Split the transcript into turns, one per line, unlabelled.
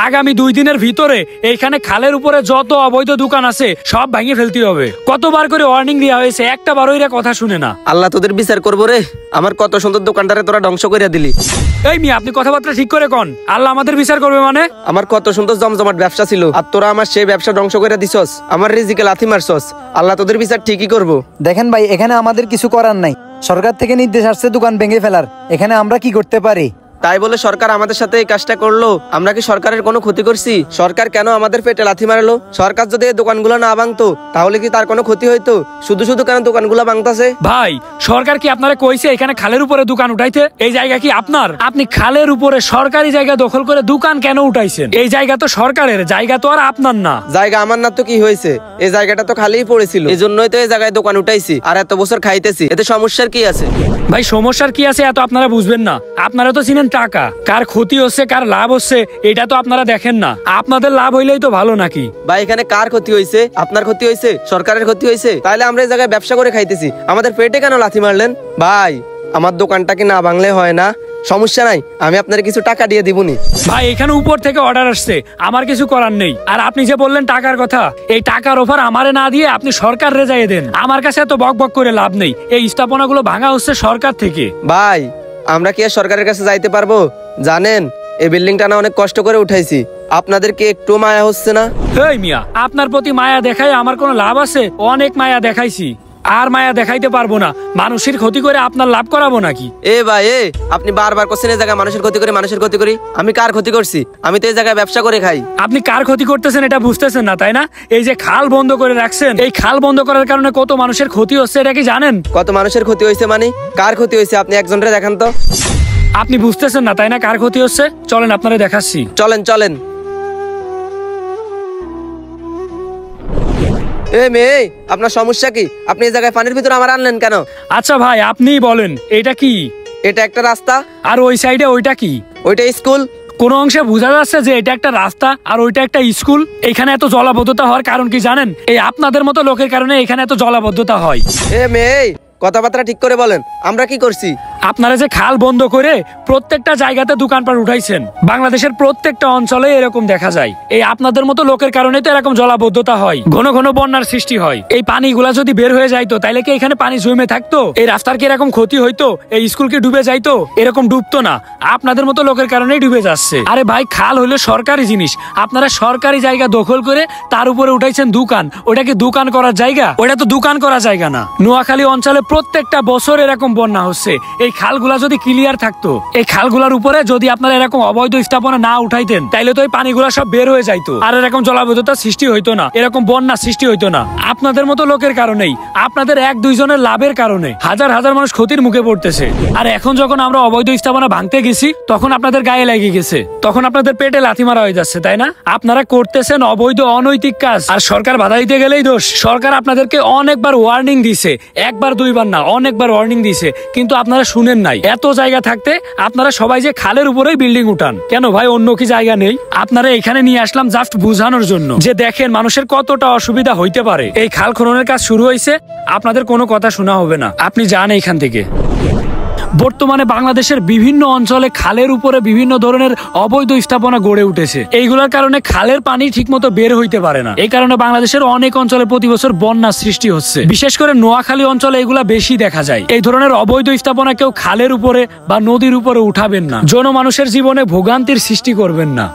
আগামী 2 দিনের ভিতরে এইখানে খালের উপরে যত অবৈধ দোকান আছে সব ভেঙে ফেলতে হবে। কতবার করে ওয়ার্নিং দেওয়া হয়েছে, একটা বারও এরা কথা শুনে না।
আল্লাহ তোদের বিচার করবো রে। আমার কত সুন্দর দোকানটারে তোরা ধ্বংস করে দিলি।
এই মিয়া, আপনি কথাবার্তা ঠিক করে কন। আল্লাহ আমাদের বিচার করবে মানে?
আমার কত সুন্দর জমজমাট ব্যবসা ছিল, আর তোরা আমার সেই ব্যবসা ধ্বংস করে দিছস, আমার রিজিকে লাথি মারছস। আল্লাহ তোদের বিচার ঠিকই করবো।
দেখেন ভাই, এখানে আমাদের কিছু করার নাই। সরকার থেকে নির্দেশ আসছে দোকান ভেঙে ফেলার। এখানে আমরা কি করতে পারি?
তাই বলে সরকার আমাদের সাথে এই কাজটা করলো? আমরা কি সরকারের কোনো ক্ষতি করছি? সরকার কেন আমাদের পেটে লাথি মারলো? সরকার যদি এই দোকানগুলো না ভাঙতো তাহলে কি তার কোনো ক্ষতি হইতো? শুধু শুধু কেন দোকানগুলো ভাঙতাছে?
ভাই, সরকার কি আপনারা কইছে এখানে খালের উপরে দোকান উঠাইতে? এই জায়গা কি আপনার? আপনি খালের উপরে সরকারি জায়গা দখল করে দোকান কেন উঠাইছেন? এই জায়গা তো সরকারের জায়গা, তো আর আপনার না।
জায়গা আমার না তো কি হয়েছে? এই জায়গাটা তো খালিই পড়েছিল, এই জন্যই তো এই জায়গায় দোকান উঠাইছি আর এত বছর খাইতেছি। এতে সমস্যার কি আছে?
ভাই, সমস্যার কি আছে এত আপনারা বুঝবেন না। আপনারা তো চিনেন টাকা, কার ক্ষতি হচ্ছে কার লাভ হচ্ছে এটা তো আপনারা দেখেন না। আপনাদের লাভ হইলেই তো ভালো নাকি?
ভাই, এখানে কার ক্ষতি হয়েছে? আপনার ক্ষতি হয়েছে? সরকারের ক্ষতি হয়েছে? তাহলে আমরা এই জায়গায় ব্যবসা করে খাইতেছি, আমাদের পেটে কেন লাথি মারলেন? ভাই, আমার দোকানটা কি না ভাঙলে হয় না? সমস্যা নাই, আমি আপনার কিছু টাকা দিয়ে দিবনি।
ভাই, এখানে উপর থেকে অর্ডার আসছে, আমার কিছু করার নেই। আর আপনি যে বললেন টাকার কথা, এই টাকার অফার আমারে না দিয়ে আপনি সরকার রেজাইয়ে দেন। আমার কাছে এত বক বক করে লাভ নেই। এই স্থাপনাগুলো ভাঙা হচ্ছে সরকার থেকে।
ভাই, আমরা কি আর সরকারের কাছে যাইতে পারবো? জানেন, এই বিল্ডিংটা না অনেক কষ্ট করে উঠাইছি। আপনাদের কি একটু মায়া হচ্ছে না?
এই মিয়া, আপনার প্রতি মায়া দেখাই আমার কোনো লাভ আছে? অনেক মায়া দেখাইছি, আর মায়া দেখাইতে পারবো না। মানুষের ক্ষতি করে আপনার লাভ করাবো নাকি?
এ ভাই, আপনি বারবার করছেন এই জায়গায় মানুষের ক্ষতি করি, মানুষের ক্ষতি করি। আমি কার ক্ষতি করছি? আমি তো এই জায়গায় ব্যবসা করে খাই।
আপনি কার ক্ষতি করতেছেন এটা বুঝতেছেন না, তাই না? এই যে খাল বন্ধ করে রাখছেন, এই খাল বন্ধ করার কারণে কত মানুষের ক্ষতি হচ্ছে এটা কি জানেন?
কত মানুষের ক্ষতি হয়েছে মানে? কার ক্ষতি হয়েছে আপনি একজনরে দেখান তো।
আপনি বুঝতেছেন না তাই না কার ক্ষতি হচ্ছে? চলেন আপনারা দেখাচ্ছি।
চলেন চলেন। এ মেয়ে, আপনার সমস্যা কি? আপনি এই জায়গায় পানির ভিতরে আমার আনলেন কেন?
আচ্ছা ভাই, আপনিই বলেন এটা কি?
এটা একটা রাস্তা।
আর ওই সাইডে ওইটা কি?
ওইটা স্কুল।
কোন অংশে বোঝা যাচ্ছে যে এটা একটা রাস্তা আর ওইটা একটা স্কুল? এখানে এত জলাবদ্ধতা হওয়ার কারণ কি জানেন? এই আপনাদের মতো লোকের কারণে এখানে এত জলাবদ্ধতা হয়।
এ মেয়ে, কথাবার্তা ঠিক করে বলেন, আমরা কি করছি?
আপনারা যে খাল বন্ধ করে প্রত্যেকটা জায়গাতে দোকানপাট উঠাইছেন, বাংলাদেশের প্রত্যেকটা অঞ্চলে এরকম দেখা যায়। এই আপনাদের মতো লোকের কারণে তো এরকম জলাবদ্ধতা হয়, ঘন ঘন বন্যার সৃষ্টি হয়। এই পানিগুলা যদি বের হয়ে যাইতো তাহলে কি এখানে পানি জমে থাকতো? এই রাস্তার কি এরকম ক্ষতি হইতো? এই স্কুল কি ডুবে যাইতো? এরকম ডুবতো না, আপনাদের মতো লোকের কারণেই ডুবে যাচ্ছে। আরে ভাই, খাল হইলো সরকারি জিনিস, আপনারা সরকারি জায়গা দখল করে তার উপরে উঠাইছেন দোকান। ওটা কি দোকান করার জায়গা? ওটা তো দোকান করার জায়গা না। নোয়াখালী অঞ্চলে প্রত্যেকটা বছর এরকম বন্যা হচ্ছে। এই খালগুলা যদি ক্লিয়ার থাকতো, এই খালগুলার উপরে যদি আপনারা এরকম অবৈধ স্থাপনা না উঠাইতেন তাইলে তো এই পানিগুলা সব বের হয়ে যাইতো, আর এরকম জলাবদ্ধতা সৃষ্টি হইতো না, এরকম বন্যা সৃষ্টি হইতো না। আপনাদের মতো লোকের কারণেই, আপনাদের 1-2 জনের লাভের কারণে হাজার হাজার মানুষ ক্ষতির মুখে পড়তেছে। আর এখন যখন আমরা অবৈধ স্থাপনা ভাঙতে গেছি তখন আপনাদের গায়ে লেগে গেছে, তখন আপনাদের পেটে লাথি মারা হয়ে যাচ্ছে, তাই না? আপনারা করতেছেন অবৈধ অনৈতিক কাজ, আর সরকার বাধা দিতে গেলেই দোষ। সরকার আপনাদেরকে অনেকবার ওয়ার্নিং দিছে, 1-2 বার না, অনেকবার ওয়ার্নিং দিছে, কিন্তু আপনারা শুনেন নাই। এত জায়গা থাকতে আপনারা সবাই যে খালের উপরেই বিল্ডিং উঠান কেন ভাই? অন্য কি জায়গা নেই? আপনারা এখানে নিয়ে আসলাম জাস্ট বুঝানোর জন্য যে দেখেন মানুষের কতটা অসুবিধা হইতে পারে। এই খাল খননের কাজ শুরু হয়েছে, আপনাদের কোনো কথা শোনা হবে না, আপনি যান এখান থেকে। বর্তমানে বাংলাদেশের বিভিন্ন অঞ্চলে খালের উপরে বিভিন্ন ধরনের অবৈধ স্থাপনা গড়ে উঠেছে। এইগুলোর কারণে খালের পানি ঠিকমতো বের হইতে পারে না। এই কারণে বাংলাদেশের অনেক অঞ্চলে প্রতি বছর বন্যার সৃষ্টি হচ্ছে। বিশেষ করে নোয়াখালী অঞ্চলে এগুলা বেশি দেখা যায়। এই ধরনের অবৈধ স্থাপনা কেউ খালের উপরে বা নদীর উপরে উঠাবেন না, জনমানুষের জীবনে ভোগান্তির সৃষ্টি করবেন না।